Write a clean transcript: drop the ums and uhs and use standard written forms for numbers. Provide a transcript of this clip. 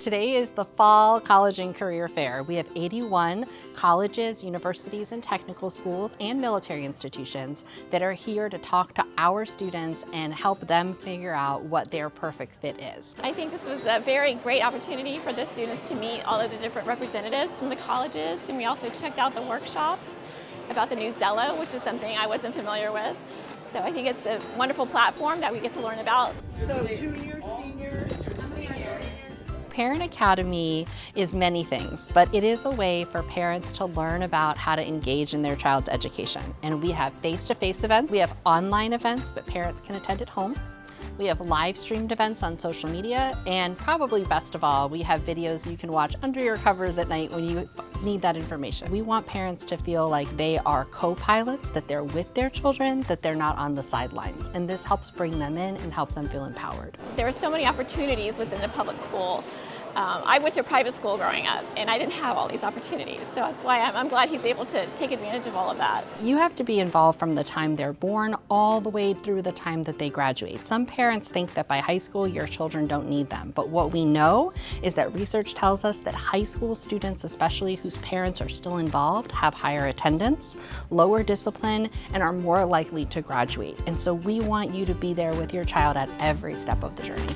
Today is the Fall College and Career Fair. We have 81 colleges, universities, and technical schools and military institutions that are here to talk to our students and help them figure out what their perfect fit is. I think this was a very great opportunity for the students to meet all of the different representatives from the colleges, and we also checked out the workshops about the new Zello, which is something I wasn't familiar with. So I think it's a wonderful platform that we get to learn about. So junior, senior, Parent Academy is many things, but it is a way for parents to learn about how to engage in their child's education. And we have face-to-face events, we have online events, but parents can attend at home. We have live streamed events on social media, and probably best of all, we have videos you can watch under your covers at night when you need that information. We want parents to feel like they are co-pilots, that they're with their children, that they're not on the sidelines. And this helps bring them in and help them feel empowered. There are so many opportunities within the public school. I went to a private school growing up, and I didn't have all these opportunities. So that's why I'm glad he's able to take advantage of all of that. You have to be involved from the time they're born all the way through the time that they graduate. Some parents think that by high school your children don't need them, but what we know is that research tells us that high school students, especially whose parents are still involved, have higher attendance, lower discipline, and are more likely to graduate. And so we want you to be there with your child at every step of the journey.